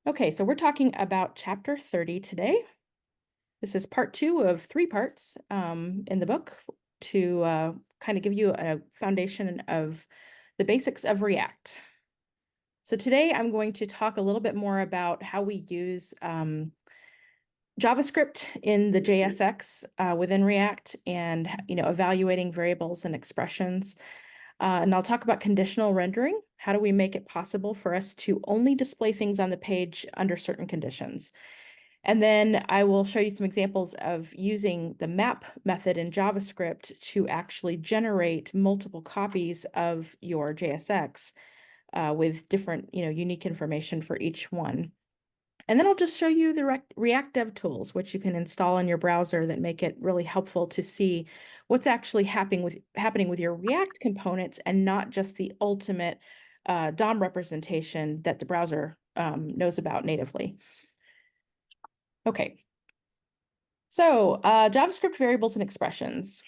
Okay, so we're talking about chapter 30 today. This is part 2 of 3 parts in the book to kind of give you a foundation of the basics of React. So today I'm going to talk a little bit more about how we use JavaScript in the JSX within React and evaluating variables and expressions. And I'll talk about conditional rendering. How do we make it possible for us to only display things on the page under certain conditions? And then I will show you some examples of using the map method in JavaScript to actually generate multiple copies of your JSX with different, unique information for each one. And then I'll just show you the React Dev tools, which you can install in your browser that make it really helpful to see what's actually happening with your React components and not just the ultimate DOM representation that the browser knows about natively. Okay, so JavaScript variables and expressions.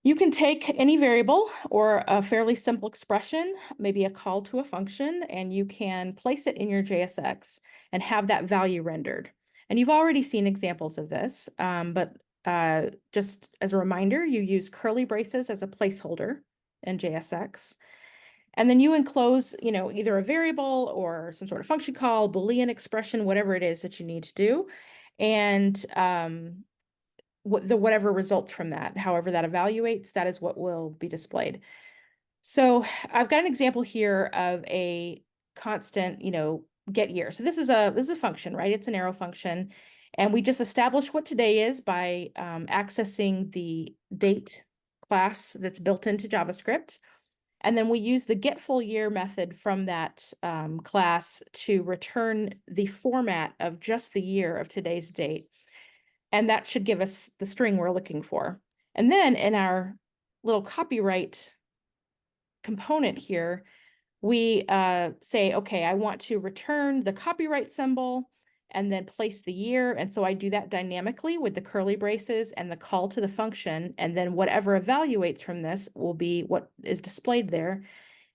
You can take any variable or a fairly simple expression, maybe a call to a function, and you can place it in your JSX and have that value rendered. And you've already seen examples of this, but just as a reminder, you use curly braces as a placeholder in JSX. And then you enclose, either a variable or some sort of function call, Boolean expression, whatever it is that you need to do. And whatever results from that, however that evaluates, that is what will be displayed. So I've got an example here of a constant, get year. So this is a function, right? It's an arrow function. And we just establish what today is by accessing the date class that's built into JavaScript. And then we use the get full year method from that class to return the format of just the year of today's date. And that should give us the string we're looking for. And then in our little copyright component here, we say, okay, I want to return the copyright symbol and then place the year. And so I do that dynamically with the curly braces and the call to the function. And then whatever evaluates from this will be what is displayed there.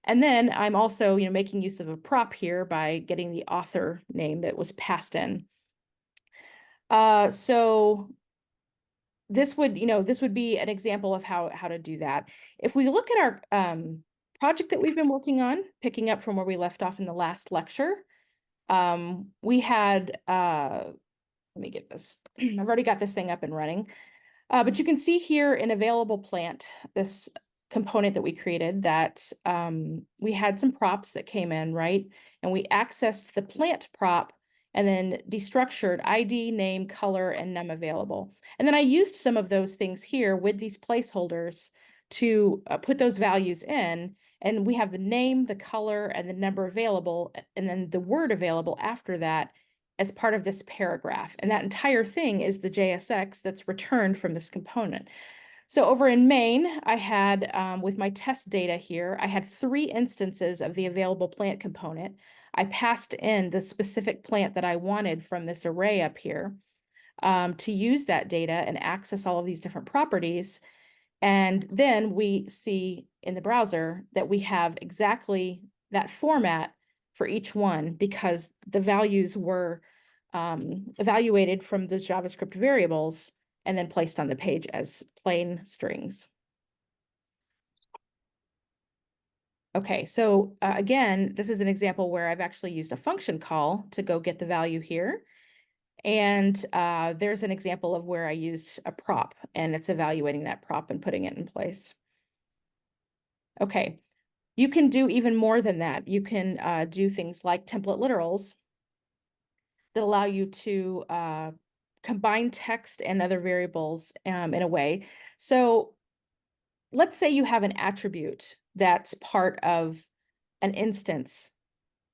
And then I'm also, making use of a prop here by getting the author name that was passed in. So this would be an example of how to do that. If we look at our project that we've been working on, picking up from where we left off in the last lecture, we had, let me get this, I've already got this thing up and running, but you can see here in available plant, this component that we created that we had some props that came in, right? And we accessed the plant prop and then destructured ID, name, color, and num available. And then I used some of those things here with these placeholders to put those values in. And we have the name, the color, and the number available, and then the word available after that as part of this paragraph. And that entire thing is the JSX that's returned from this component. So over in main, I had, with my test data here, I had 3 instances of the available plant component. I passed in the specific plant that I wanted from this array up here to use that data and access all of these different properties. And then we see in the browser that we have exactly that format for each one because the values were evaluated from the JavaScript variables and then placed on the page as plain strings. Okay, so again, this is an example where I've actually used a function call to go get the value here. And there's an example of where I used a prop and it's evaluating that prop and putting it in place. Okay, you can do even more than that. You can do things like template literals that allow you to combine text and other variables in a way. So let's say you have an attribute that's part of an instance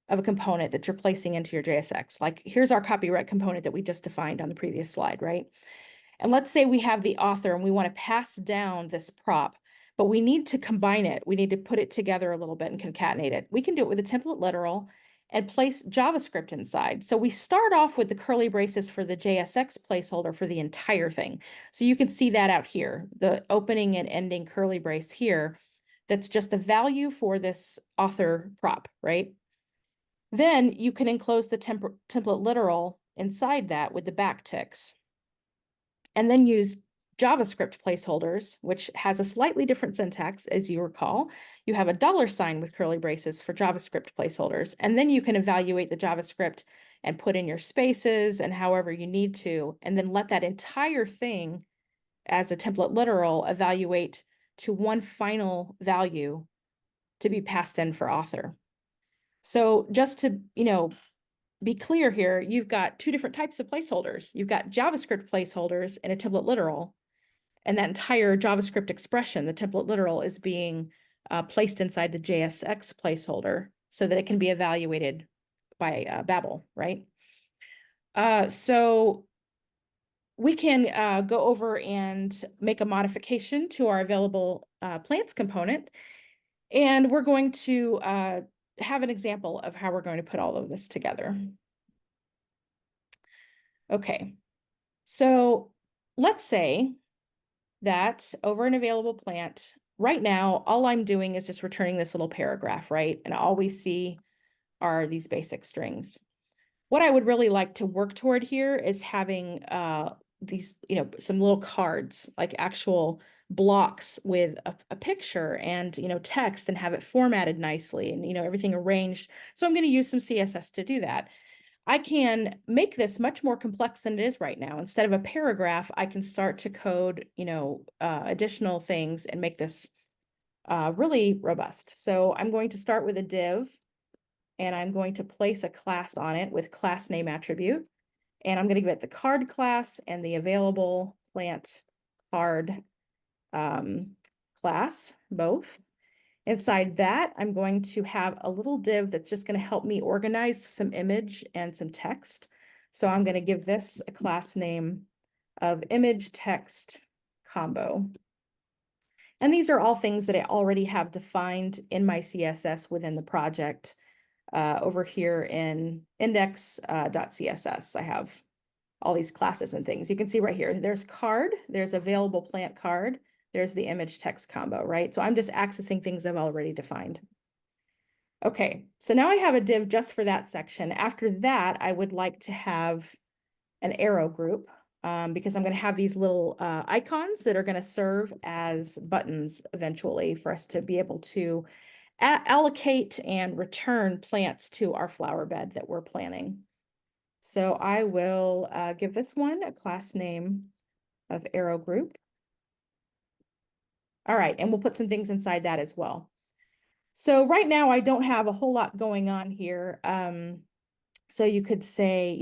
of a component that you're placing into your JSX. Like here's our copyright component that we just defined on the previous slide, right? And let's say we have the author and we want to pass down this prop, but we need to combine it. We need to put it together a little bit and concatenate it. We can do it with a template literal and place JavaScript inside. So we start off with the curly braces for the JSX placeholder for the entire thing. So you can see that out here, the opening and ending curly brace here. That's just the value for this author prop, right? Then you can enclose the template literal inside that with the backticks, and then use JavaScript placeholders, which has a slightly different syntax, as you recall. You have a $sign with curly braces for JavaScript placeholders, and then you can evaluate the JavaScript and put in your spaces and however you need to, and then let that entire thing as a template literal evaluate to one final value to be passed in for author. So just to, be clear here, you've got two different types of placeholders. You've got JavaScript placeholders and a template literal, and that entire JavaScript expression, the template literal, is being placed inside the JSX placeholder so that it can be evaluated by Babel, right? So we can go over and make a modification to our available plants component, and we're going to have an example of how we're going to put all of this together. Okay, so let's say that over an available plant, right now, all I'm doing is just returning this little paragraph, right? And all we see are these basic strings. What I would really like to work toward here is having these, some little cards, like actual blocks with a picture and, text, and have it formatted nicely and, everything arranged. So I'm going to use some CSS to do that. I can make this much more complex than it is right now. Instead of a paragraph, I can start to code, additional things and make this really robust. So I'm going to start with a div, and I'm going to place a class on it with class name attribute. And I'm going to give it the card class and the available plant card class, both. Inside that, I'm going to have a little div that's just going to help me organize some image and some text. So I'm going to give this a class name of image text combo. And these are all things that I already have defined in my CSS within the project. Over here in index.css, I have all these classes and things. You can see right here, there's card, there's available plant card, there's the image text combo, right? So I'm just accessing things I've already defined. Okay, so now I have a div just for that section. After that, I would like to have an arrow group because I'm going to have these little icons that are going to serve as buttons eventually for us to be able to allocate and return plants to our flower bed that we're planting. So I will give this one a class name of arrow group. All right, and we'll put some things inside that as well. So right now I don't have a whole lot going on here. So you could say,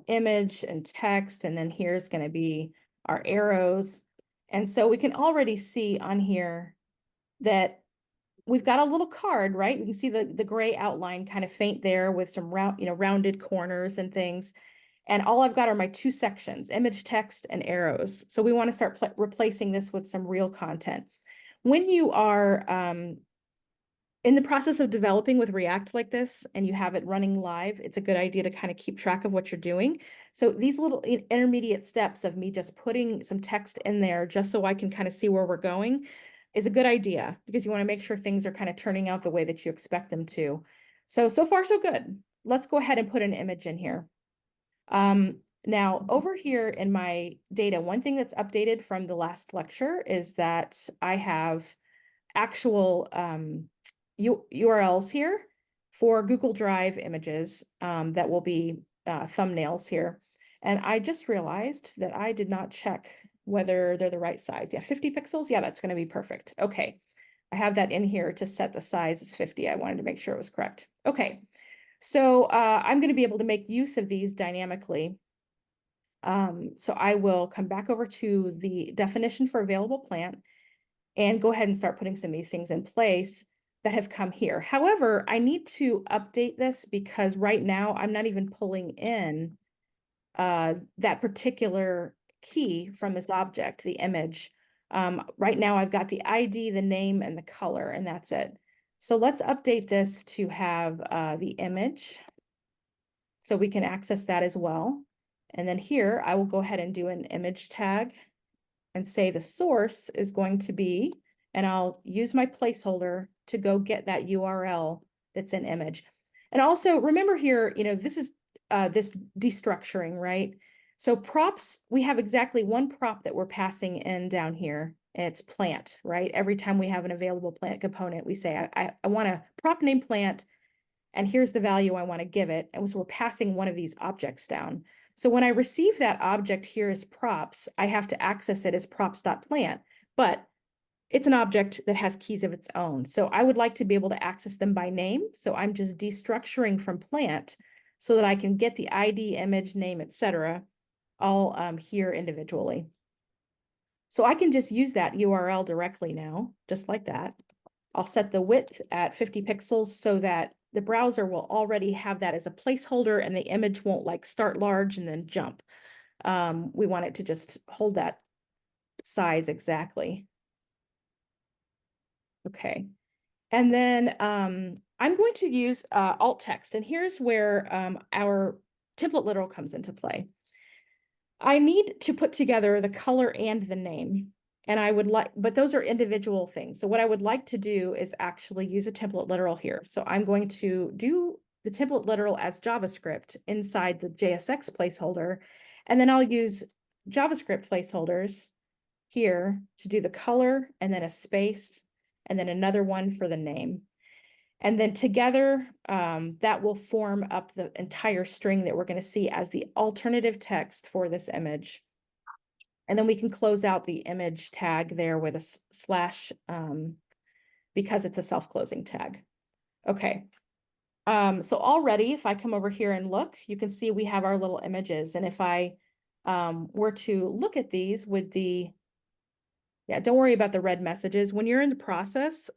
image and text, and then here's going to be our arrows. And so we can already see on here that we've got a little card, right? We can see the gray outline kind of faint there with some rounded corners and things. And all I've got are my two sections, image, text, and arrows. So we want to start replacing this with some real content. When you are in the process of developing with React like this, and you have it running live, it's a good idea to kind of keep track of what you're doing. So these little intermediate steps of me just putting some text in there just so I can kind of see where we're going is a good idea, because you want to make sure things are kind of turning out the way that you expect them to. So far, so good. Let's go ahead and put an image in here. Now over here in my data, one thing that's updated from the last lecture is that I have actual URLs here for Google Drive images that will be thumbnails here. And I just realized that I did not check whether they're the right size. Yeah, 50 pixels. Yeah, that's going to be perfect. Okay. I have that in here to set the size as 50. I wanted to make sure it was correct. Okay. So I'm going to be able to make use of these dynamically. So I will come back over to the definition for available plant and go ahead and start putting some of these things in place that have come here. However, I need to update this because right now I'm not even pulling in that particular key from this object, the image. Right now I've got the ID, the name, and the color, and that's it. So let's update this to have the image so we can access that as well. And then here I will go ahead and do an image tag and say the source is going to be, and I'll use my placeholder to go get that URL that's in image. And also remember here, this is this destructuring, right? So props, we have exactly one prop that we're passing in down here, and it's plant, right? Every time we have an available plant component, we say, I want a prop name plant, and here's the value I want to give it. And so we're passing one of these objects down. So when I receive that object here as props, I have to access it as props.plant, but it's an object that has keys of its own. So I would like to be able to access them by name. So I'm just destructuring from plant so that I can get the ID, image, name, etc., all here individually. So I can just use that URL directly now, just like that. I'll set the width at 50 pixels so that the browser will already have that as a placeholder and the image won't like start large and then jump. We want it to just hold that size exactly. Okay. And then I'm going to use alt text. And here's where our template literal comes into play. I need to put together the color and the name. And I would like, but those are individual things. So what I would like to do is actually use a template literal here. So I'm going to do the template literal as JavaScript inside the JSX placeholder. And then I'll use JavaScript placeholders here to do the color and then a space and then another one for the name. And then together, that will form up the entire string that we're going to see as the alternative text for this image. And then we can close out the image tag there with a slash because it's a self-closing tag. Okay. So already, if I come over here and look, you can see we have our little images. And if I were to look at these with the yeah, don't worry about the red messages. When you're in the process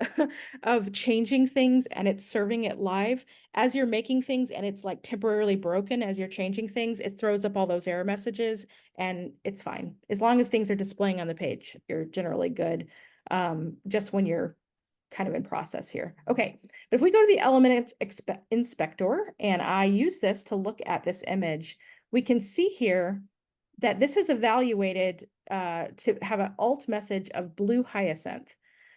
of changing things and it's serving it live, as you're making things and it's like temporarily broken as you're changing things, it throws up all those error messages and it's fine. As long as things are displaying on the page, you're generally good. Just when you're kind of in process here. Okay, but if we go to the element inspector and I use this to look at this image, we can see here that this is evaluated to have an alt message of blue hyacinth.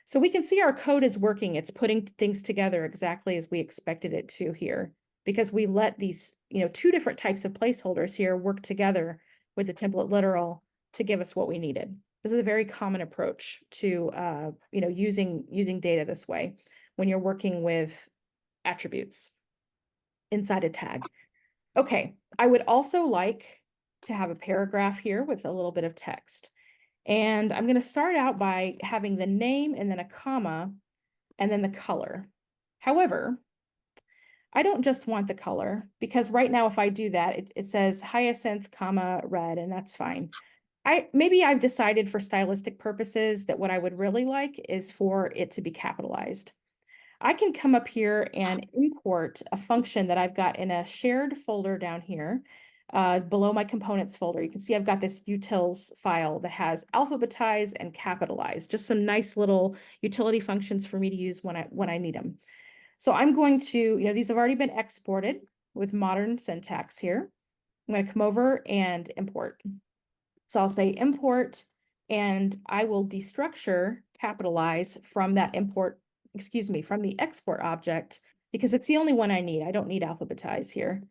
So we can see our code is working. It's putting things together exactly as we expected it to here, because we let these, two different types of placeholders here work together with the template literal to give us what we needed. This is a very common approach to, using data this way when you're working with attributes inside a tag. Okay, I would also like to have a paragraph here with a little bit of text. And I'm going to start out by having the name and then a comma and then the color. However, I don't just want the color because right now if I do that, it says hyacinth, comma, red, and that's fine. Maybe I've decided for stylistic purposes that what I would really like is for it to be capitalized. I can come up here and import a function that I've got in a shared folder down here below my components folder. You can see I've got this utils file that has alphabetized and capitalized, just some nice little utility functions for me to use when I need them. So I'm going to, these have already been exported with modern syntax here. I'm going to come over and import. So I'll say import, and I will destructure capitalize from that import, from the export object, because it's the only one I need. I don't need alphabetize here.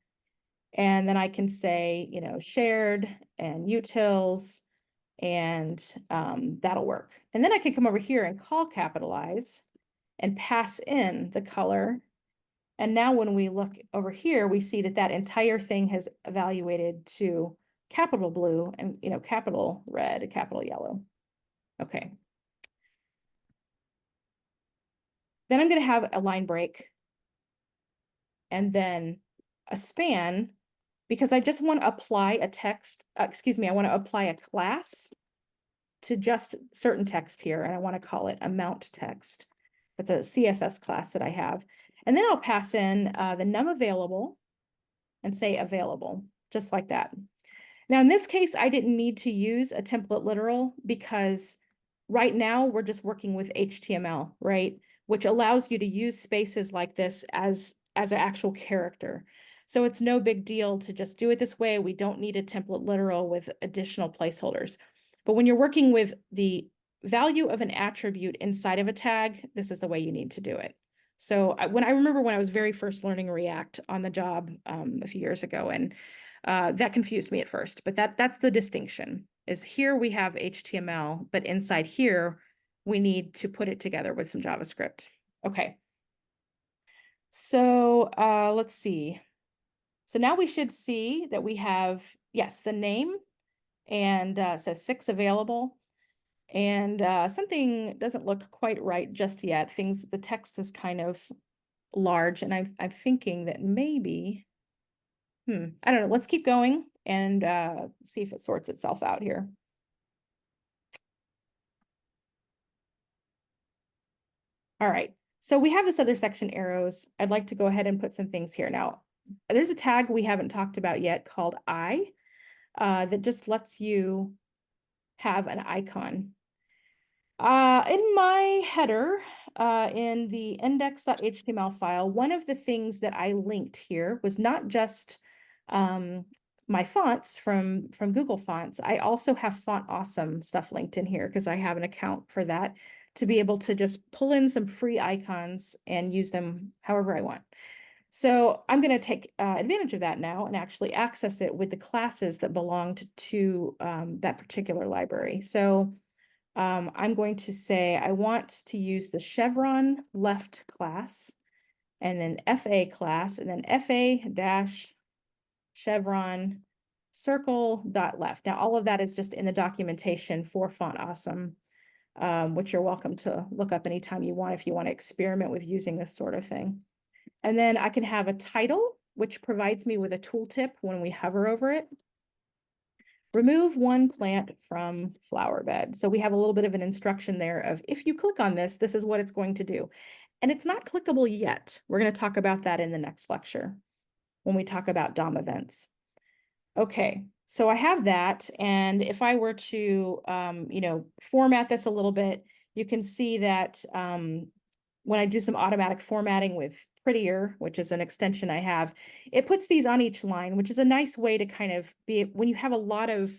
And then I can say, shared and utils, and that'll work. And then I can come over here and call capitalize and pass in the color. And now when we look over here, we see that that entire thing has evaluated to capital blue and, capital red, capital yellow. Okay. Then I'm going to have a line break and then a span because I just want to apply a text, I want to apply a class to just certain text here. And I want to call it amount text. That's a CSS class that I have. And then I'll pass in the num available and say available, just like that. Now, in this case, I didn't need to use a template literal because right now we're just working with HTML, right? Which allows you to use spaces like this as an actual character. So it's no big deal to just do it this way. We don't need a template literal with additional placeholders. But when you're working with the value of an attribute inside of a tag, this is the way you need to do it. So when I remember when I was very first learning React on the job a few years ago, and that confused me at first, but that's the distinction, is here we have HTML, but inside here, we need to put it together with some JavaScript. Okay. So let's see. So now we should see that we have, yes, the name, and says 6 available. And something doesn't look quite right just yet. The text is kind of large, and I'm thinking that maybe, I don't know. Let's keep going and see if it sorts itself out here. All right. So we have this other section, arrows. I'd like to go ahead and put some things here. Now, there's a tag we haven't talked about yet called I that just lets you have an icon. In my header, in the index.html file, one of the things that I linked here was not just my fonts from Google Fonts. I also have Font Awesome stuff linked in here because I have an account for that to be able to just pull in some free icons and use them however I want. So I'm going to take advantage of that now and actually access it with the classes that belonged to that particular library. So I'm going to say I want to use the chevron left class, and then FA class, and then FA dash chevron circle dot left. Now, all of that is just in the documentation for Font Awesome, which you're welcome to look up anytime you want if you want to experiment with using this sort of thing. And then I can have a title, which provides me with a tooltip when we hover over it. Remove one plant from flower bed. So we have a little bit of an instruction there of if you click on this, this is what it's going to do. And it's not clickable yet. We're going to talk about that in the next lecture when we talk about DOM events. Okay, so I have that. And if I were to, format this a little bit, you can see that when I do some automatic formatting with Prettier, which is an extension I have, it puts these on each line, which is a nice way to kind of be, when you have a lot of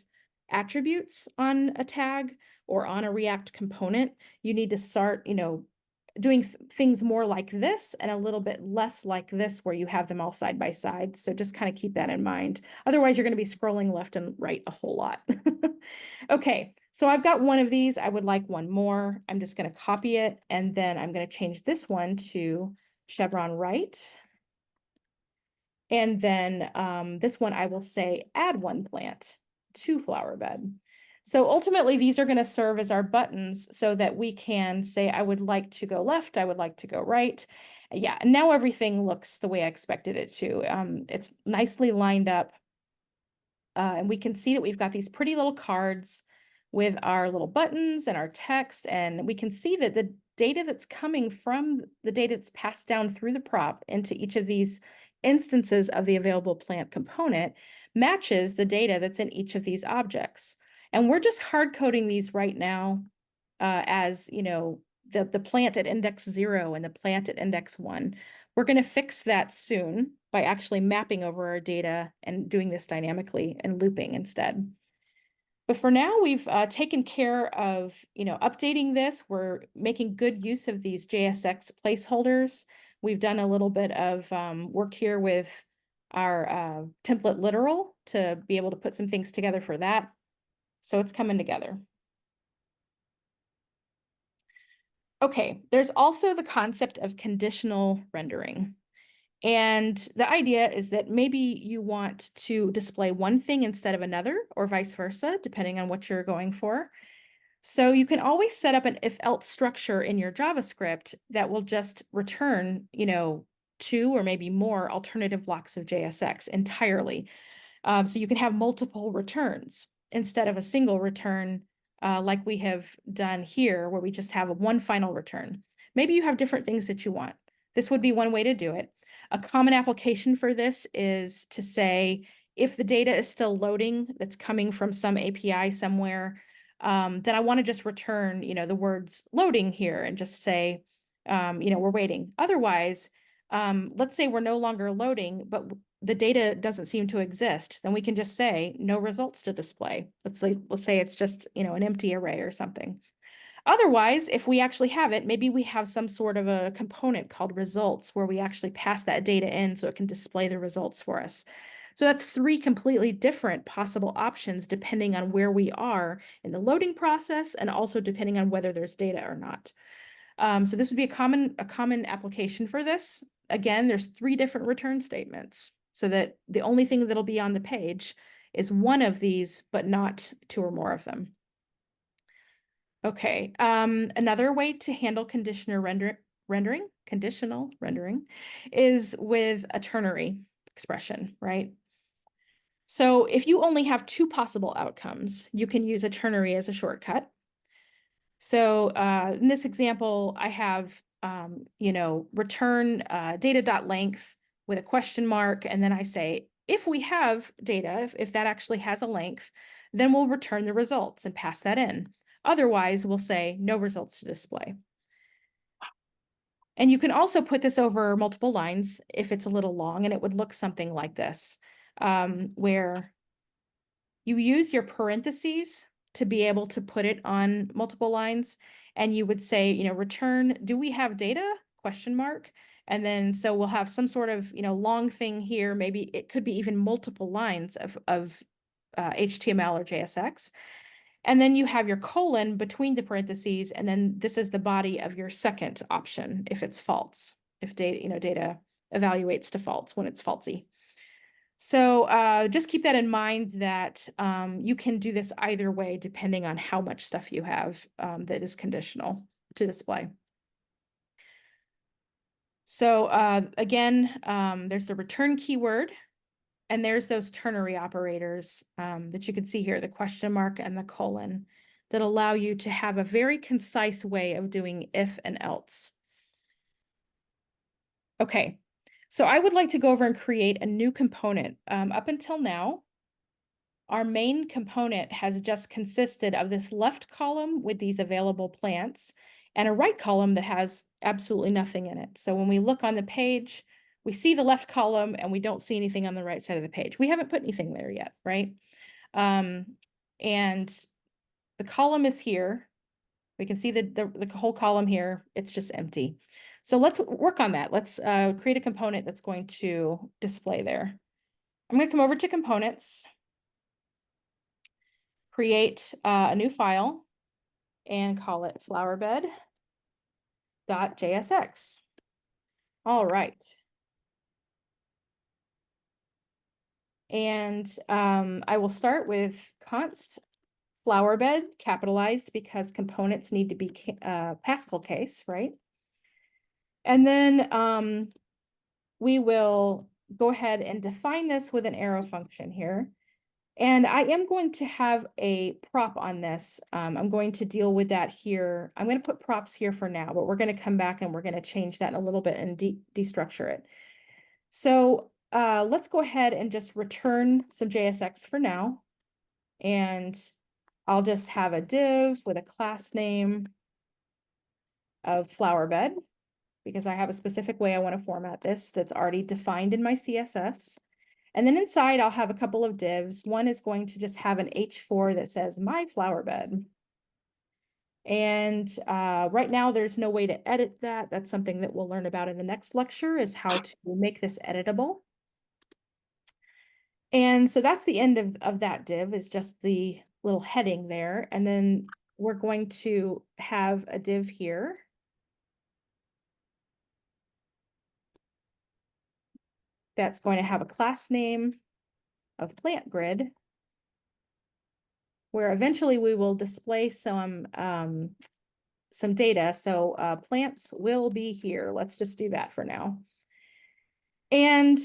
attributes on a tag or on a React component, you need to start, doing things more like this and a little bit less like this, where you have them all side by side. So just kind of keep that in mind. Otherwise, you're going to be scrolling left and right a whole lot. Okay, so I've got one of these. I would like one more. I'm just going to copy it, and then I'm going to change this one to chevron right. And then this one, I will say add one plant to flower bed. So ultimately, these are going to serve as our buttons so that we can say, I would like to go left, I would like to go right. Yeah, and now everything looks the way I expected it to. It's nicely lined up. And we can see that we've got these pretty little cards with our little buttons and our text. And we can see that the data that's coming from the data that's passed down through the prop into each of these instances of the available plant component matches the data that's in each of these objects. And we're just hard coding these right now as, the plant at index 0 and the plant at index 1. We're going to fix that soon by actually mapping over our data and doing this dynamically and looping instead. But for now, we've taken care of, updating this. We're making good use of these JSX placeholders. We've done a little bit of work here with our template literal to be able to put some things together for that. So it's coming together. Okay, there's also the concept of conditional rendering. And the idea is that maybe you want to display one thing instead of another, or vice versa, depending on what you're going for. So you can always set up an if-else structure in your JavaScript that will just return, 2 or maybe more alternative blocks of JSX entirely. So you can have multiple returns instead of a single return like we have done here, where we just have one final return. Maybe you have different things that you want. This would be one way to do it. A common application for this is to say, if the data is still loading, that's coming from some API somewhere, then I want to just return, the words loading here and just say, we're waiting. Otherwise, let's say we're no longer loading, but the data doesn't seem to exist, then we can just say no results to display. Let's say it's just, an empty array or something. Otherwise, if we actually have it, maybe we have some sort of a component called results where we actually pass that data in so it can display the results for us. So that's three completely different possible options depending on where we are in the loading process and also depending on whether there's data or not. So this would be a common application for this. Again, there's three different return statements so that the only thing that'll be on the page is one of these, but not two or more of them. Okay, another way to handle conditional rendering is with a ternary expression, right? So if you only have two possible outcomes, you can use a ternary as a shortcut. So in this example, I have, return data.length with a question mark, and then I say, if we have data, if that actually has a length, then we'll return the results and pass that in. Otherwise, we'll say no results to display. And you can also put this over multiple lines if it's a little long, and it would look something like this, where you use your parentheses to be able to put it on multiple lines. And you would say, return, do we have data? Question mark. And then, so we'll have some sort of, long thing here. Maybe it could be even multiple lines of HTML or JSX. And then you have your colon between the parentheses. And then this is the body of your second option if it's false, if data evaluates to false when it's falsy. So just keep that in mind that you can do this either way, depending on how much stuff you have that is conditional to display. So again, there's the return keyword, and there's those ternary operators that you can see here, the question mark and the colon, that allow you to have a very concise way of doing if and else. Okay. So I would like to go over and create a new component. Up until now, our main component has just consisted of this left column with these available plants and a right column that has absolutely nothing in it. So when we look on the page, we see the left column and we don't see anything on the right side of the page. We haven't put anything there yet, right? And the column is here. We can see the whole column here. It's just empty. So let's work on that. Let's create a component that's going to display there. I'm going to come over to components, create a new file, and call it flowerbed.jsx. All right. And I will start with const flowerbed, capitalized because components need to be Pascal case, right? And then we will go ahead and define this with an arrow function here. And I am going to have a prop on this. I'm going to deal with that here. I'm going to put props here for now, but we're going to come back and we're going to change that in a little bit and destructure it. So let's go ahead and just return some JSX for now. And I'll just have a div with a class name of flowerbed because I have a specific way I want to format this that's already defined in my CSS. And then inside, I'll have a couple of divs. One is going to just have an H4 that says my flowerbed. And right now, there's no way to edit that. That's something that we'll learn about in the next lecture, is how to make this editable. And so that's the end of that div, is just the little heading there. And then we're going to have a div here. That's going to have a class name of plant grid, where eventually we will display some data. So plants will be here. Let's just do that for now. And,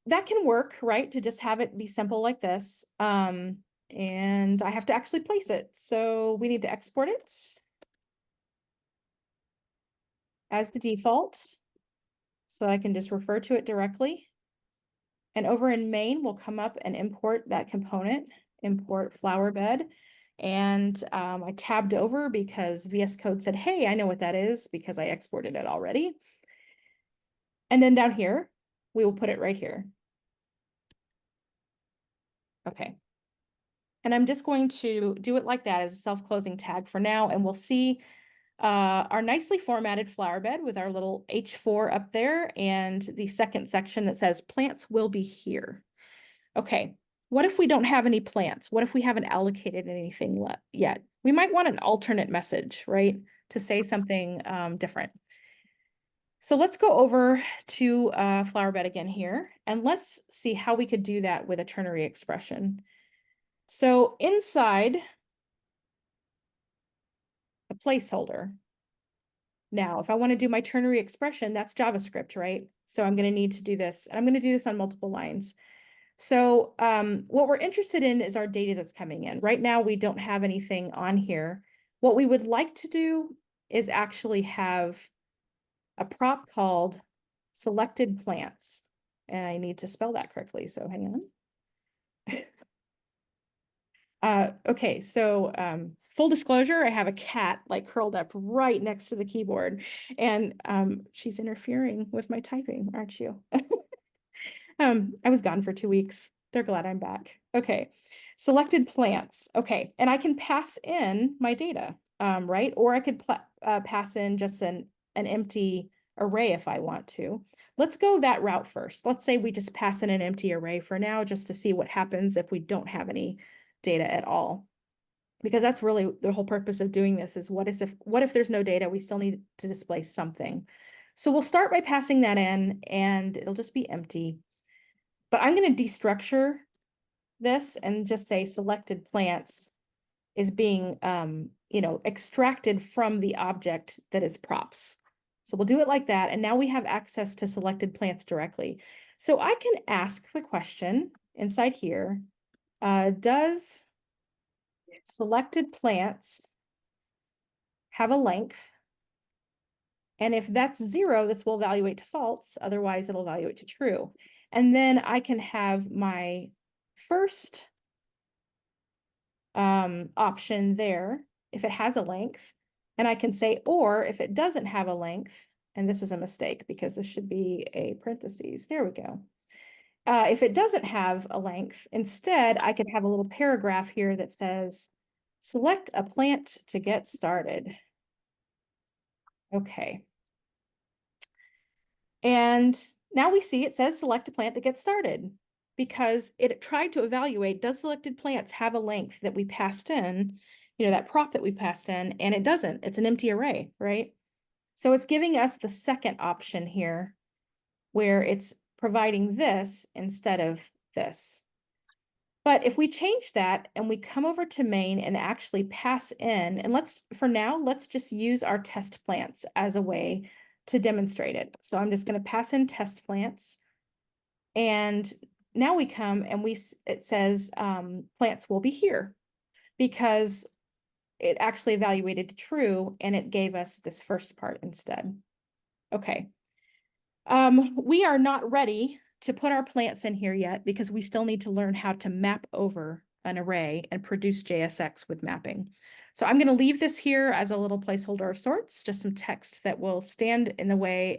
that can work, right? To just have it be simple like this. And I have to actually place it. So we need to export it as the default so I can just refer to it directly. And over in main, we'll come up and import that component, import flowerbed. And I tabbed over because VS Code said, hey, I know what that is because I exported it already. And then down here, we will put it right here. Okay. And I'm just going to do it like that as a self-closing tag for now, and we'll see our nicely formatted flower bed with our little H4 up there and the second section that says plants will be here. Okay, what if we don't have any plants? What if we haven't allocated anything yet? We might want an alternate message, right? To say something different. So let's go over to flower bed again here, and let's see how we could do that with a ternary expression. So inside a placeholder. Now, if I want to do my ternary expression, that's JavaScript, right? So I'm going to need to do this, and I'm going to do this on multiple lines. So what we're interested in is our data that's coming in. Right now, we don't have anything on here. What we would like to do is actually have a prop called selected plants. And I need to spell that correctly, so hang on. Okay, so full disclosure, I have a cat like curled up right next to the keyboard, and she's interfering with my typing, aren't you? I was gone for 2 weeks. They're glad I'm back. Okay, selected plants. Okay, and I can pass in my data, right? Or I could pass in just an empty array if I want to. Let's go that route first. Let's say we just pass in an empty array for now, just to see what happens if we don't have any data at all. Because that's really the whole purpose of doing this is what if there's no data, we still need to display something. So we'll start by passing that in and it'll just be empty. But I'm going to destructure this and just say selected plants is being, extracted from the object that is props. So we'll do it like that. And now we have access to selected plants directly. So I can ask the question inside here, does selected plants have a length? And if that's 0, this will evaluate to false. Otherwise, it'll evaluate to true. And then I can have my first option there if it has a length. And I can say, or if it doesn't have a length, and this is a mistake because this should be a parentheses. There we go. If it doesn't have a length, instead, I could have a little paragraph here that says, select a plant to get started. Okay. And now we see it says select a plant to get started because it tried to evaluate, does selected plants have a length that we passed in, that prop that we passed in, and it doesn't. It's an empty array, right? So it's giving us the second option here where it's providing this instead of this. But if we change that and we come over to main and actually pass in, and for now, let's just use our test plants as a way to demonstrate it. So I'm just going to pass in test plants. And now we come and it says plants will be here because it actually evaluated true and it gave us this first part instead. Okay. We are not ready to put our plants in here yet because we still need to learn how to map over an array and produce JSX with mapping. So I'm going to leave this here as a little placeholder of sorts, just some text that will stand in the way,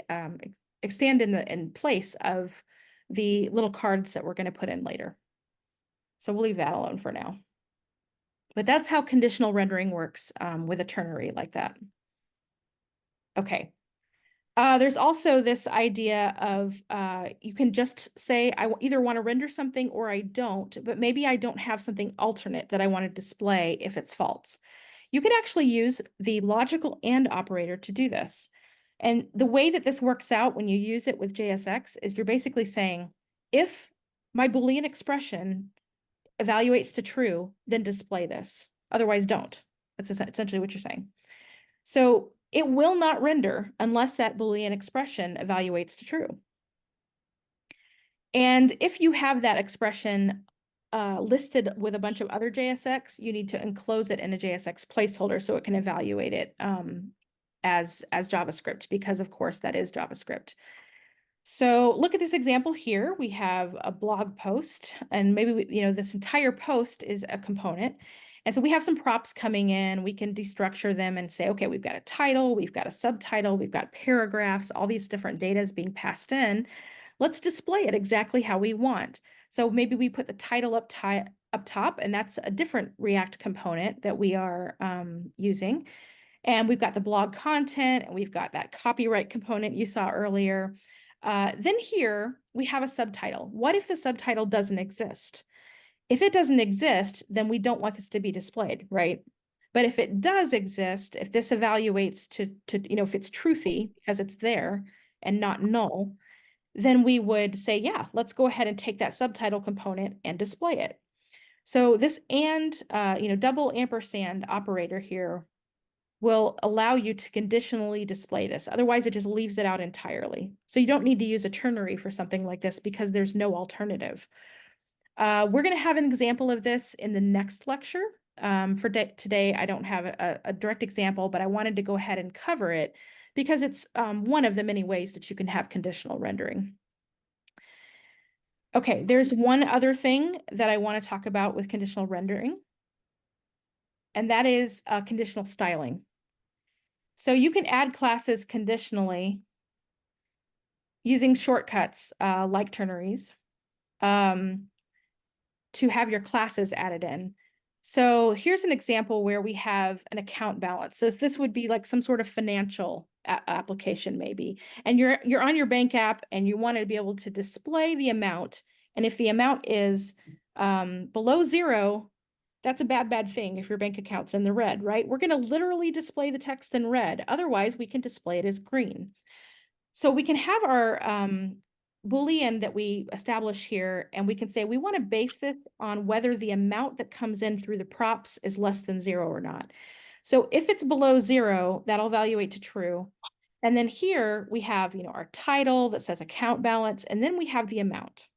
extend in place of the little cards that we're going to put in later. So we'll leave that alone for now. But that's how conditional rendering works with a ternary like that. Okay. There's also this idea of you can just say, I either want to render something or I don't, but maybe I don't have something alternate that I want to display if it's false. You can actually use the logical AND operator to do this. And the way that this works out when you use it with JSX is you're basically saying, if my Boolean expression evaluates to true, then display this. Otherwise, don't. That's essentially what you're saying. So it will not render unless that Boolean expression evaluates to true. And if you have that expression listed with a bunch of other JSX, you need to enclose it in a JSX placeholder so it can evaluate it as JavaScript, because of course that is JavaScript. So look at this example here. We have a blog post, and maybe this entire post is a component. And so we have some props coming in. We can destructure them and say, okay, we've got a title, we've got a subtitle, we've got paragraphs, all these different data is being passed in. Let's display it exactly how we want. So maybe we put the title up up top, and that's a different React component that we are using. And we've got the blog content, and we've got that copyright component you saw earlier. Then here we have a subtitle. What if the subtitle doesn't exist? If it doesn't exist, then we don't want this to be displayed, right? But if it does exist, if this evaluates to if it's truthy because it's there and not null, then we would say, yeah, let's go ahead and take that subtitle component and display it. So this and double ampersand operator here will allow you to conditionally display this. Otherwise, it just leaves it out entirely. So you don't need to use a ternary for something like this because there's no alternative. We're going to have an example of this in the next lecture. For today, I don't have a direct example, but I wanted to go ahead and cover it because it's one of the many ways that you can have conditional rendering. Okay, there's one other thing that I want to talk about with conditional rendering, and that is conditional styling. So you can add classes conditionally using shortcuts like ternaries to have your classes added in. So here's an example where we have an account balance. So this would be like some sort of financial application maybe. And you're on your bank app and you want to be able to display the amount. And if the amount is below zero, that's a bad thing if your bank account's in the red, right? We're going to literally display the text in red. Otherwise, we can display it as green. So we can have our Boolean that we establish here, and we can say we want to base this on whether the amount that comes in through the props is less than zero or not. So if it's below zero, that'll evaluate to true. And then here we have, our title that says account balance, and then we have the amount.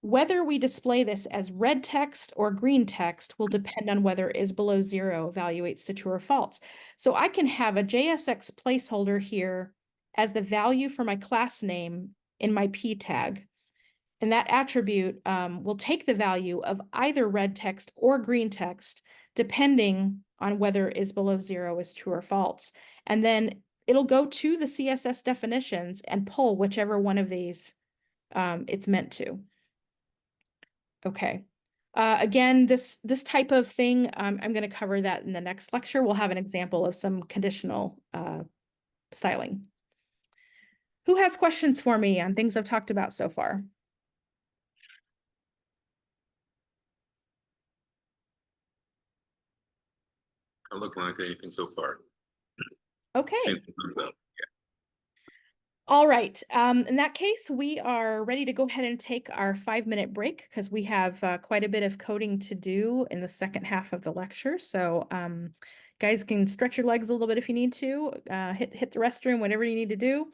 Whether we display this as red text or green text will depend on whether is below zero evaluates to true or false. So I can have a JSX placeholder here as the value for my class name in my P tag. And that attribute will take the value of either red text or green text, depending on whether is below zero is true or false. And then it'll go to the CSS definitions and pull whichever one of these it's meant to. Okay. Again, this type of thing, I'm going to cover that in the next lecture. We'll have an example of some conditional styling. Who has questions for me on things I've talked about so far? I'm looking like anything so far. Okay. Same thing about, All right. In that case, we are ready to go ahead and take our 5-minute break because we have quite a bit of coding to do in the second half of the lecture. So guys can stretch your legs a little bit if you need to, hit the restroom, whatever you need to do.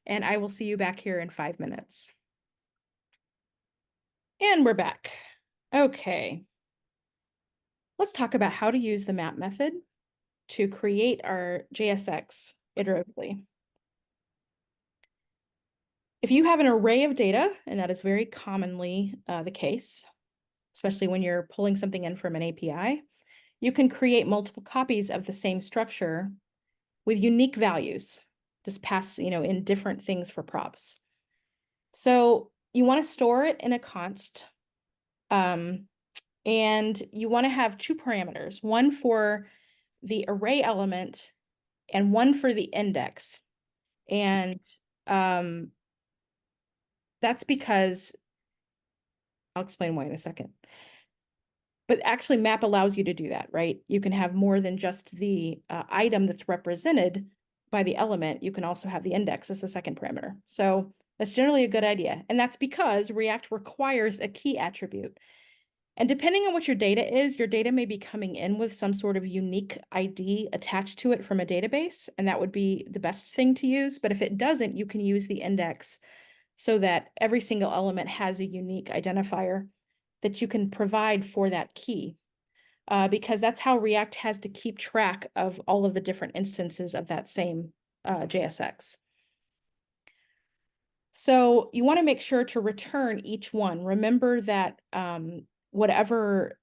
And I will see you back here in 5 minutes. And we're back. Okay. Let's talk about how to use the map method to create our JSX iteratively. If you have an array of data, and that is very commonly the case, especially when you're pulling something in from an API, you can create multiple copies of the same structure with unique values, just pass, in different things for props. So you want to store it in a const, and you want to have two parameters, one for the array element and one for the index. And that's because I'll explain why in a second. But actually, map allows you to do that, right? You can have more than just the item that's represented by the element. You can also have the index as the second parameter. So that's generally a good idea. And that's because React requires a key attribute. And depending on what your data is, your data may be coming in with some sort of unique ID attached to it from a database, and that would be the best thing to use. But if it doesn't, you can use the index so that every single element has a unique identifier that you can provide for that key, because that's how React has to keep track of all of the different instances of that same JSX. So you want to make sure to return each one. Remember that whatever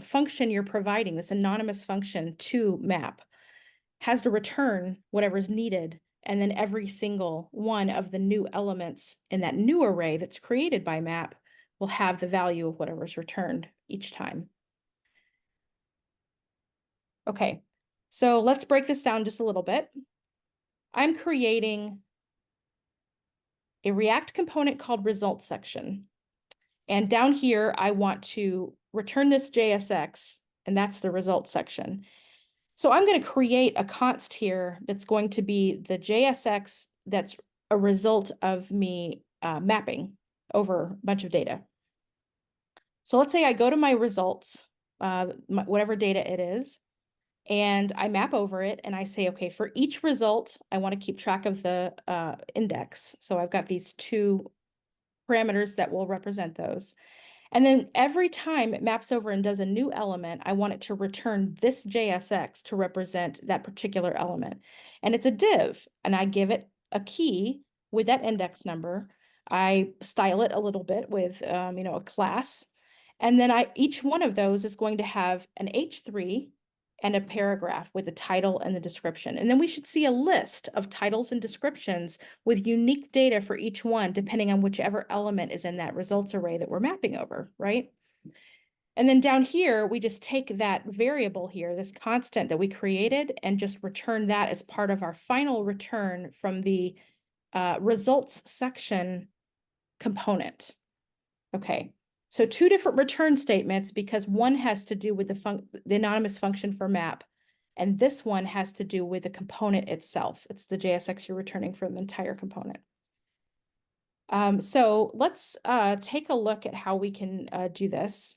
function you're providing, this anonymous function to map, has to return whatever's needed. And then every single one of the new elements in that new array that's created by map will have the value of whatever's returned each time. Okay, so let's break this down just a little bit. I'm creating a React component called results section. And down here, I want to return this JSX, and that's the results section. So I'm going to create a const here that's going to be the JSX that's a result of me mapping over a bunch of data. So let's say I go to my results, whatever data it is, and I map over it and I say, okay, for each result, I want to keep track of the index. So I've got these two parameters that will represent those. And then every time it maps over and does a new element, I want it to return this JSX to represent that particular element. And it's a div, and I give it a key with that index number. I style it a little bit with, a class. And then each one of those is going to have an H3 and a paragraph with the title and the description. And then we should see a list of titles and descriptions with unique data for each one, depending on whichever element is in that results array that we're mapping over, right? And then down here, we just take that variable here, this constant that we created, and just return that as part of our final return from the results section component. Okay, so two different return statements because one has to do with the anonymous function for map, and this one has to do with the component itself. It's the JSX you're returning from the entire component. So let's take a look at how we can do this.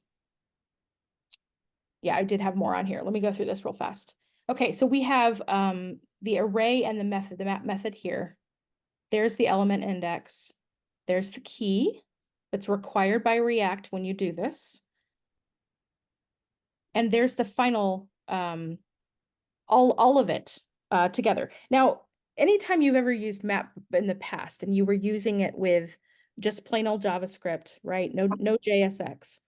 Yeah, I did have more on here. Let me go through this real fast. Okay, so we have the array and the map method here. There's the element index. There's the key that's required by React when you do this. And there's the final, all of it together. Now, anytime you've ever used map in the past and you were using it with just plain old JavaScript, right? No JSX.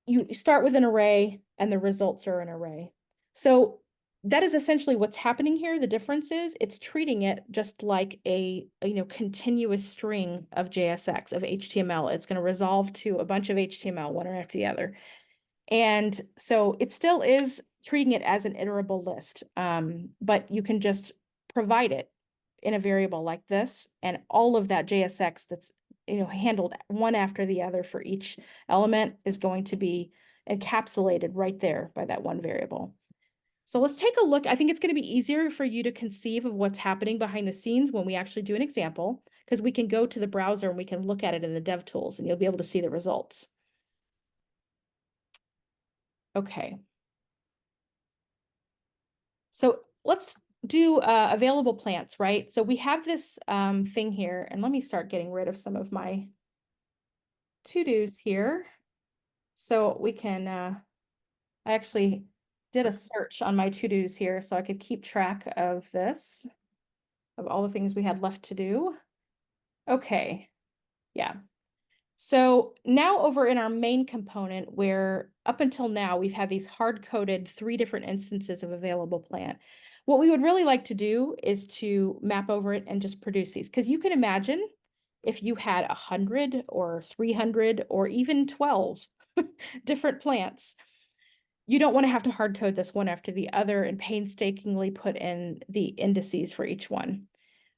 You start with an array and the results are an array. So that is essentially what's happening here. The difference is it's treating it just like a continuous string of JSX, of HTML. It's going to resolve to a bunch of HTML, one after the other. And so it still is treating it as an iterable list, but you can just provide it in a variable like this, and all of that JSX that's handled one after the other for each element is going to be encapsulated right there by that one variable. So let's take a look. I think it's going to be easier for you to conceive of what's happening behind the scenes when we actually do an example, because we can go to the browser and we can look at it in the dev tools and you'll be able to see the results. Okay. So let's do available plants, right? So we have this thing here, and let me start getting rid of some of my to-dos here. So we can, I actually did a search on my to-dos here so I could keep track of this, of all the things we had left to do. Okay, yeah. So now over in our main component, where up until now we've had these hard-coded 3 different instances of available plant. What we would really like to do is to map over it and just produce these, because you can imagine if you had 100 or 300 or even 12 different plants, you don't want to have to hard code this one after the other and painstakingly put in the indices for each one.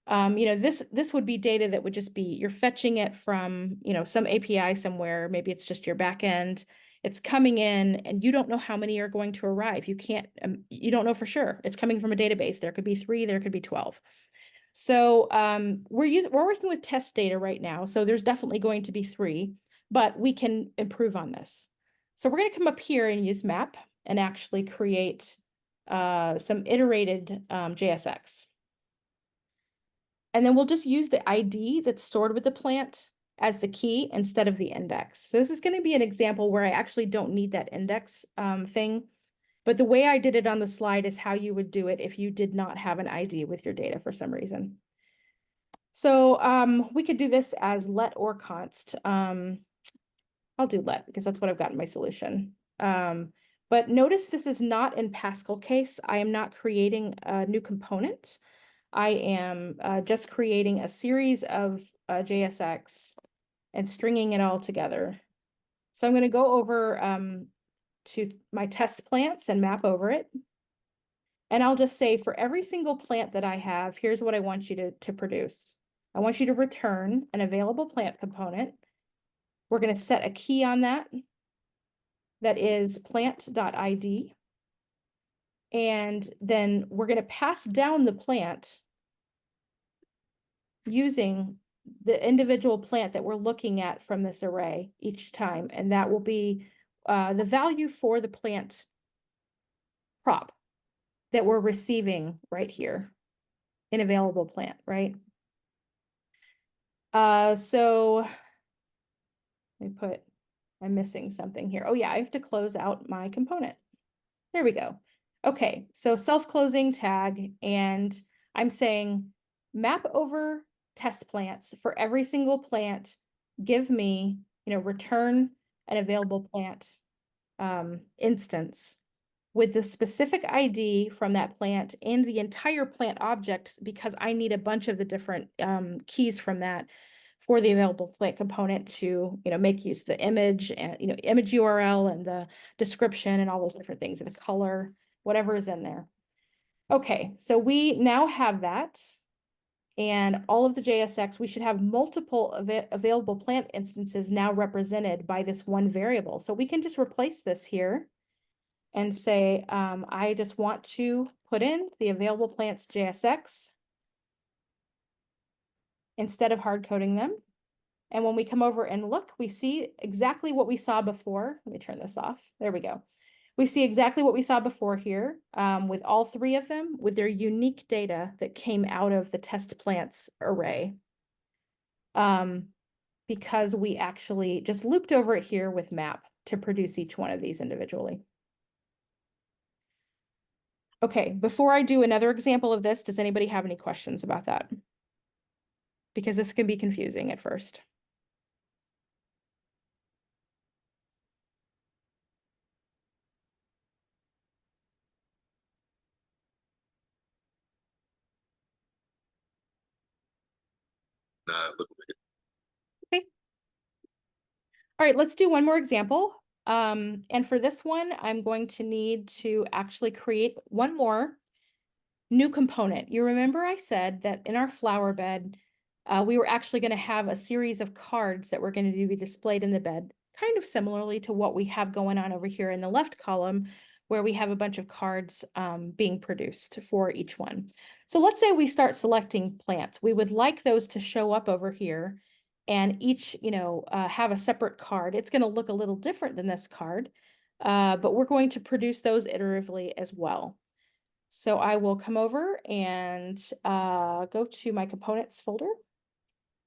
This would be data that would just be, you're fetching it from, some API somewhere, maybe it's just your backend, it's coming in and you don't know how many are going to arrive. You can't, you don't know for sure. It's coming from a database. There could be 3, there could be 12. So we're working with test data right now. So there's definitely going to be 3, but we can improve on this. So we're going to come up here and use map and actually create some iterated JSX. And then we'll just use the ID that's stored with the plant as the key instead of the index. So this is going to be an example where I actually don't need that index thing. But the way I did it on the slide is how you would do it if you did not have an ID with your data for some reason. So we could do this as let or const. I'll do let because that's what I've got in my solution. But notice this is not in Pascal case. I am not creating a new component. I am just creating a series of JSX and stringing it all together. So I'm going to go over to my test plants and map over it. And I'll just say for every single plant that I have, here's what I want you to produce. I want you to return an available plant component. We're going to set a key on that is plant.id. And then we're going to pass down the plant using the individual plant that we're looking at from this array each time. And that will be the value for the plant prop that we're receiving right here in available plant, right? So let me I'm missing something here. Oh yeah, I have to close out my component. There we go. Okay, so self-closing tag, and I'm saying map over test plants for every single plant. Give me, return an available plant instance with the specific ID from that plant and the entire plant object, because I need a bunch of the different keys from that for the available plant component to, make use of the image and, image URL and the description and all those different things, and the color, whatever is in there. Okay, so we now have that. And all of the JSX, we should have multiple available plant instances now represented by this one variable. So we can just replace this here and say, I just want to put in the available plants JSX instead of hard coding them. And when we come over and look, we see exactly what we saw before. Let me turn this off. There we go. We see exactly what we saw before here with all three of them with their unique data that came out of the test plants array. Because we actually just looped over it here with map to produce each one of these individually. Okay, before I do another example of this, does anybody have any questions about that? Because this can be confusing at first. Looking like Okay. All right, let's do one more example. And for this one, I'm going to need to actually create one more new component. You remember I said that in our flower bed, we were actually going to have a series of cards that were going to be displayed in the bed, kind of similarly to what we have going on over here in the left column, where we have a bunch of cards being produced for each one. So let's say we start selecting plants. We would like those to show up over here and each, have a separate card. It's going to look a little different than this card, but we're going to produce those iteratively as well. So I will come over and go to my components folder,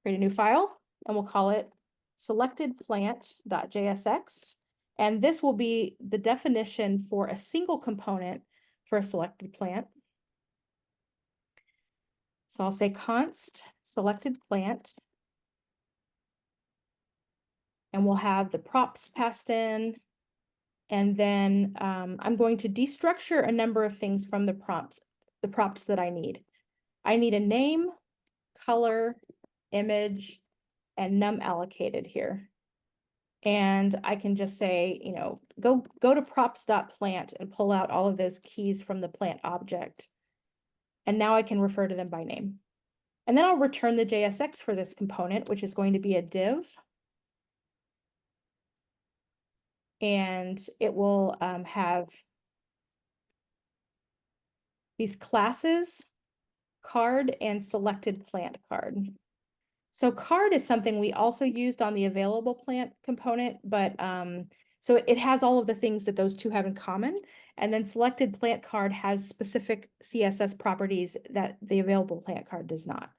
create a new file, and we'll call it selectedplant.jsx. And this will be the definition for a single component for a selected plant. So I'll say const selected plant, and we'll have the props passed in. And then I'm going to destructure a number of things from the props that I need. I need a name, color, image, and num allocated here. And I can just say, go to props.plant and pull out all of those keys from the plant object. And now I can refer to them by name. And then I'll return the JSX for this component, which is going to be a div. And it will have these classes, card and selected plant card. So card is something we also used on the available plant component, but so it has all of the things that those two have in common. And then selected plant card has specific CSS properties that the available plant card does not.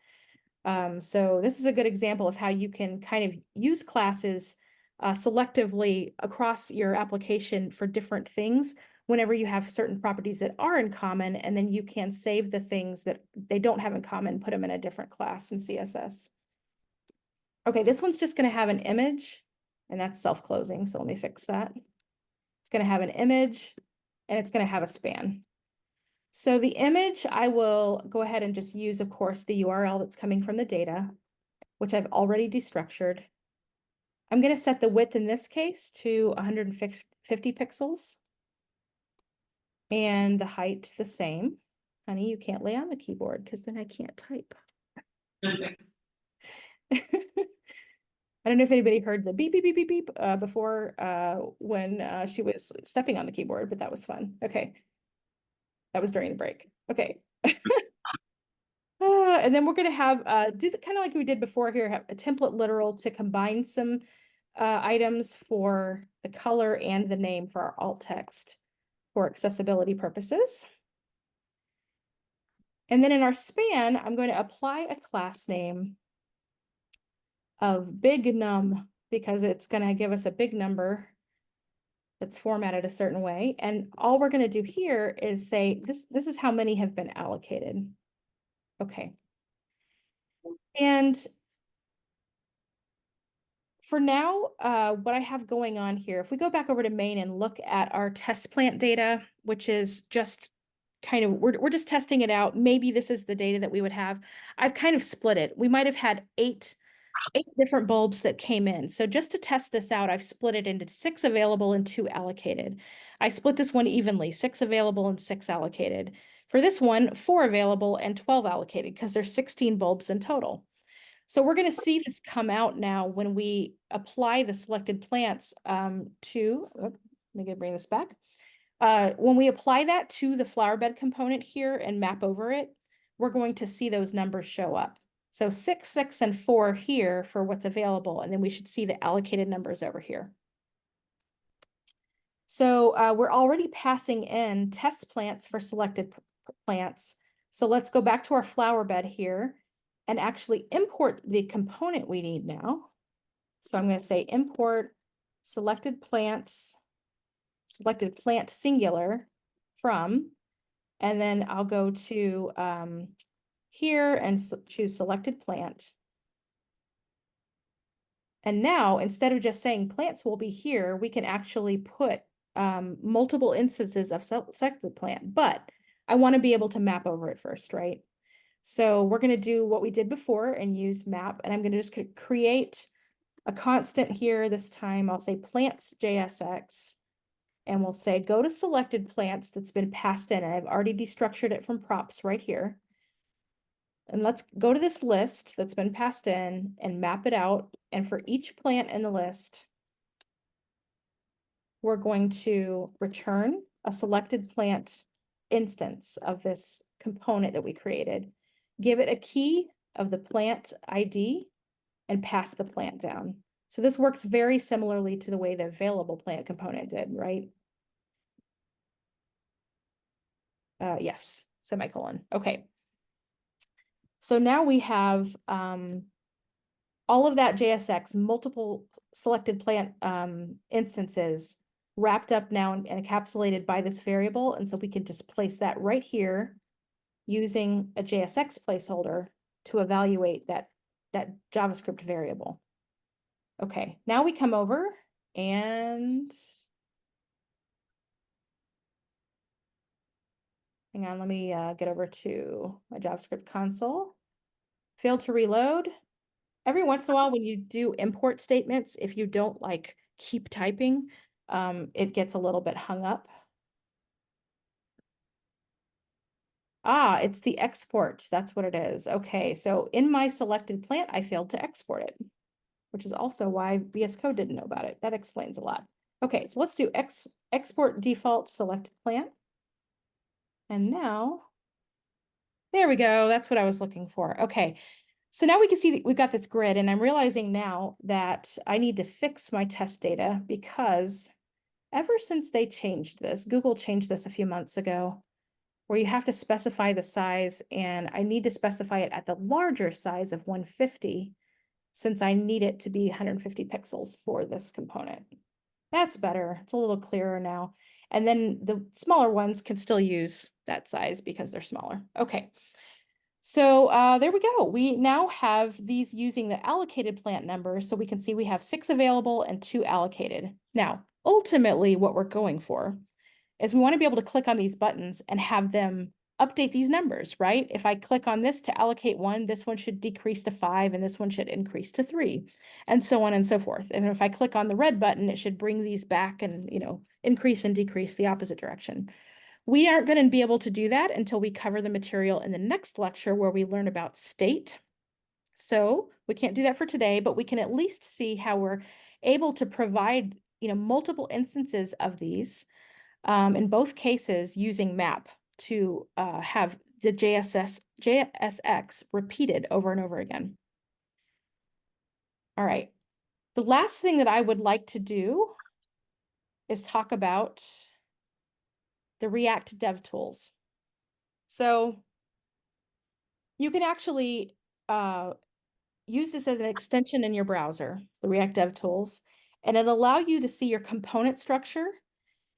So this is a good example of how you can kind of use classes selectively across your application for different things whenever you have certain properties that are in common, and then you can save the things that they don't have in common, put them in a different class in CSS. Okay, this one's just going to have an image, and that's self-closing, so let me fix that. It's going to have an image, and it's going to have a span. So the image, I will go ahead and just use, of course, the URL that's coming from the data, which I've already destructured. I'm going to set the width in this case to 150 pixels. And the height the same. Honey, you can't lay on the keyboard because then I can't type. I don't know if anybody heard the beep, beep, beep, beep, beep before when she was stepping on the keyboard, but that was fun. Okay. That was during the break. Okay. And then we're going to have do the kind of like we did before here, have a template literal to combine some items for the color and the name for our alt text for accessibility purposes. And then in our span, I'm going to apply a class name of big num because it's going to give us a big number that's formatted a certain way. And all we're going to do here is say this is how many have been allocated. Okay. And for now, what I have going on here, if we go back over to main and look at our test plant data, which is just kind of, we're just testing it out. Maybe this is the data that we would have. I've kind of split it. We might have had eight different bulbs that came in. So just to test this out, I've split it into 6 available and 2 allocated. I split this one evenly, 6 available and 6 allocated. For this one, 4 available and 12 allocated because there's 16 bulbs in total. So we're going to see this come out now when we apply the selected plants to, let me bring this back. When we apply that to the flower bed component here and map over it, we're going to see those numbers show up. So 6, 6, and 4 here for what's available, and then we should see the allocated numbers over here. So we're already passing in test plants for selected plants. So let's go back to our flower bed here and actually import the component we need now. So I'm going to say import selected plants, selected plant singular from, and then I'll go to here and choose selected plant. And now, instead of just saying plants will be here, we can actually put multiple instances of selected plant, but I want to be able to map over it first, right? So we're going to do what we did before and use map, and I'm going to just create a constant here. This time I'll say plants JSX, and we'll say go to selected plants that's been passed in, and I've already destructured it from props right here. And let's go to this list that's been passed in and map it out. And for each plant in the list, we're going to return a selected plant instance of this component that we created, give it a key of the plant ID, and pass the plant down. So this works very similarly to the way the available plant component did, right? Yes, semicolon. Okay. So now we have all of that JSX, multiple selected plant instances wrapped up now and encapsulated by this variable. And so we can just place that right here using a JSX placeholder to evaluate that JavaScript variable. Okay, now we come over and hang on, let me get over to my JavaScript console. Failed to reload. Every once in a while, when you do import statements, if you don't like keep typing, it gets a little bit hung up. Ah, it's the export. That's what it is. Okay, so in my selected plant, I failed to export it, which is also why VS Code didn't know about it. That explains a lot. Okay, so let's do export default selected plant. And now, there we go. That's what I was looking for. Okay. So now we can see that we've got this grid, and I'm realizing now that I need to fix my test data because ever since they changed this, Google changed this a few months ago, where you have to specify the size, and I need to specify it at the larger size of 150 since I need it to be 150 pixels for this component. That's better. It's a little clearer now. And then the smaller ones can still use that size because they're smaller. Okay. So there we go. We now have these using the allocated plant number. So we can see we have 6 available and 2 allocated. Now, ultimately what we're going for is we want to be able to click on these buttons and have them update these numbers, right? If I click on this to allocate 1, this one should decrease to 5, and this one should increase to 3, and so on and so forth. And if I click on the red button, it should bring these back and, increase and decrease the opposite direction. We aren't going to be able to do that until we cover the material in the next lecture where we learn about state. So we can't do that for today, but we can at least see how we're able to provide, multiple instances of these in both cases using map to have the JSX repeated over and over again. All right. The last thing that I would like to do is talk about the React Dev Tools. So you can actually use this as an extension in your browser, the React Dev Tools, and it'll allow you to see your component structure,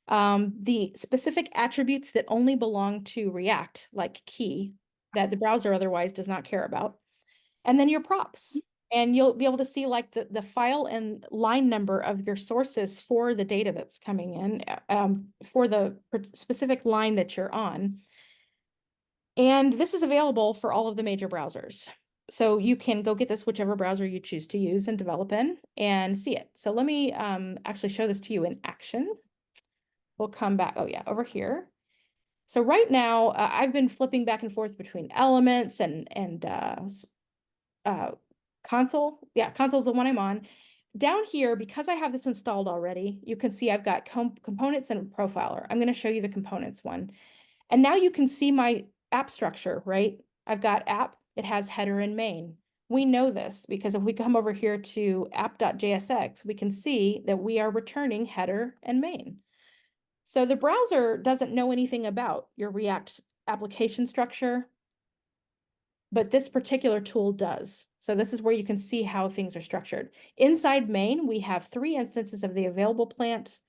the specific attributes that only belong to React, like key, that the browser otherwise does not care about, and then your props. And you'll be able to see like the file and line number of your sources for the data that's coming in, for the specific line that you're on. And this is available for all of the major browsers. So you can go get this whichever browser you choose to use and develop in and see it. So let me actually show this to you in action. We'll come back, oh yeah, over here. So right now, I've been flipping back and forth between elements and console. Yeah, console is the one I'm on. Down here, because I have this installed already, you can see I've got components and profiler. I'm going to show you the components one. And now you can see my app structure, right? I've got app, it has header and main. We know this because if we come over here to app.jsx, we can see that we are returning header and main. So the browser doesn't know anything about your React application structure, but this particular tool does. So this is where you can see how things are structured. Inside main, we have 3 instances of the available plant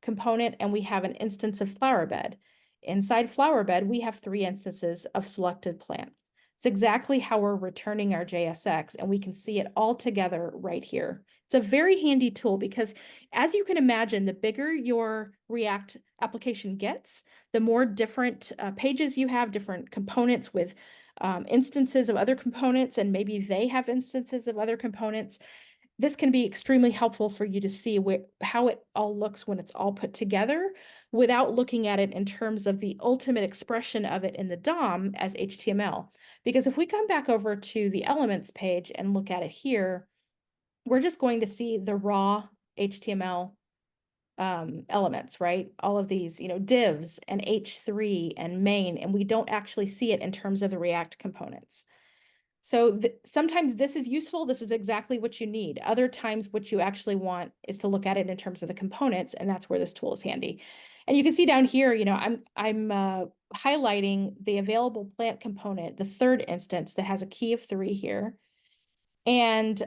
component, and we have an instance of flower bed. Inside flower bed, we have 3 instances of selected plant. It's exactly how we're returning our JSX, and we can see it all together right here. It's a very handy tool because, as you can imagine, the bigger your React application gets, the more different pages you have, different components with instances of other components, and maybe they have instances of other components. This can be extremely helpful for you to see how it all looks when it's all put together without looking at it in terms of the ultimate expression of it in the DOM as HTML. Because if we come back over to the elements page and look at it here, we're just going to see the raw HTML elements, right? All of these, divs and H3 and main, and we don't actually see it in terms of the React components. So sometimes this is useful. This is exactly what you need. Other times what you actually want is to look at it in terms of the components, and that's where this tool is handy. And you can see down here, I'm highlighting the available plant component, the 3rd instance that has a key of 3 here. And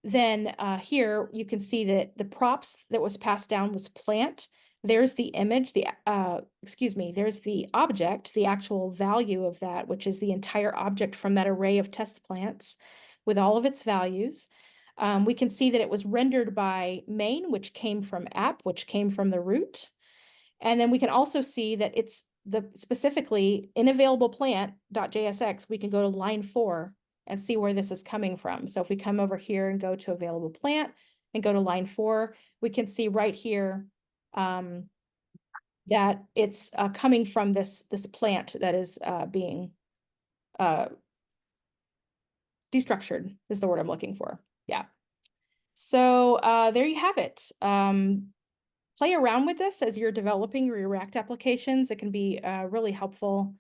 then here you can see that the props that was passed down was plant. There's the image, there's the object, the actual value of that, which is the entire object from that array of test plants with all of its values. We can see that it was rendered by main, which came from app, which came from the root. And then we can also see that it's specifically in available plant.jsx, we can go to line 4 and see where this is coming from. So if we come over here and go to available plant and go to line 4, we can see right here that it's coming from this plant that is being destructured is the word I'm looking for. Yeah. So there you have it. Play around with this as you're developing your React applications. It can be really helpful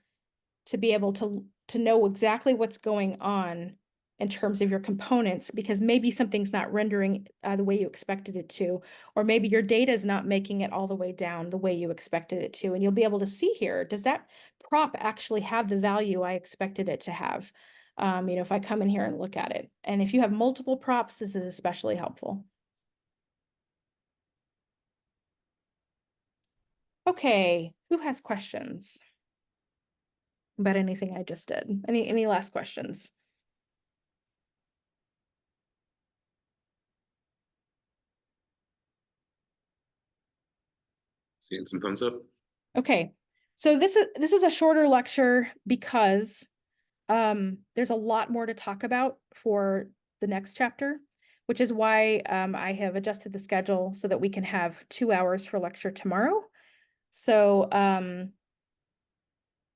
to be able to know exactly what's going on in terms of your components, because maybe something's not rendering the way you expected it to, or maybe your data is not making it all the way down the way you expected it to. And you'll be able to see here, does that prop actually have the value I expected it to have? If I come in here and look at it. And if you have multiple props, this is especially helpful. Okay, who has questions about anything I just did? Any last questions? Seeing some thumbs up. Okay, So this is a shorter lecture because there's a lot more to talk about for the next chapter, which is why I have adjusted the schedule so that we can have 2 hours for lecture tomorrow. So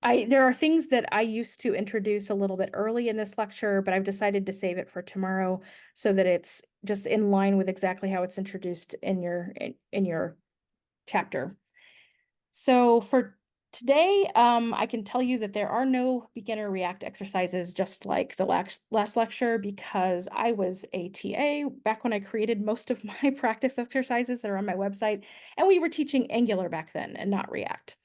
there are things that I used to introduce a little bit early in this lecture, but I've decided to save it for tomorrow so that it's just in line with exactly how it's introduced in your chapter. So for today, I can tell you that there are no beginner React exercises, just like the last lecture, because I was a TA back when I created most of my practice exercises that are on my website, and we were teaching Angular back then and not React.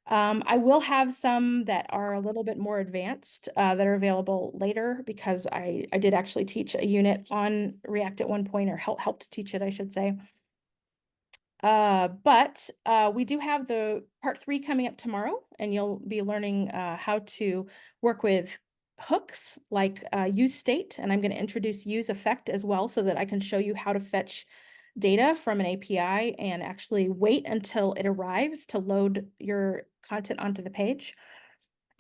I will have some that are a little bit more advanced that are available later because I did actually teach a unit on React at one point, or helped teach it, I should say. But we do have the part 3 coming up tomorrow, and you'll be learning how to work with hooks like use state, and I'm going to introduce use effect as well so that I can show you how to fetch data from an API and actually wait until it arrives to load your content onto the page.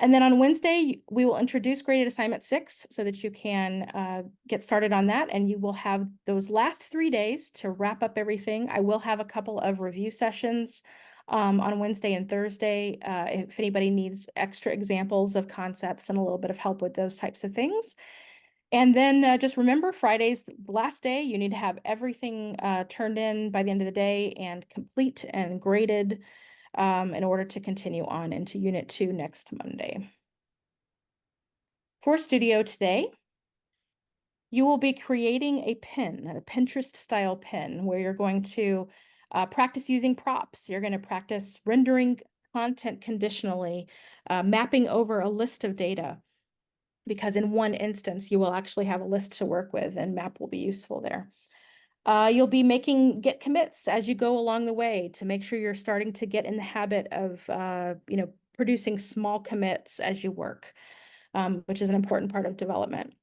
And then on Wednesday, we will introduce graded assignment 6 so that you can get started on that. And you will have those last 3 days to wrap up everything. I will have a couple of review sessions on Wednesday and Thursday if anybody needs extra examples of concepts and a little bit of help with those types of things. And then just remember, Friday's the last day. You need to have everything turned in by the end of the day and complete and graded in order to continue on into Unit 2 next Monday. For Studio today, you will be creating a pin, a Pinterest style pin, where you're going to practice using props. You're going to practice rendering content conditionally, mapping over a list of data, because in one instance, you will actually have a list to work with, and map will be useful there. You'll be making git commits as you go along the way to make sure you're starting to get in the habit of, producing small commits as you work, which is an important part of development.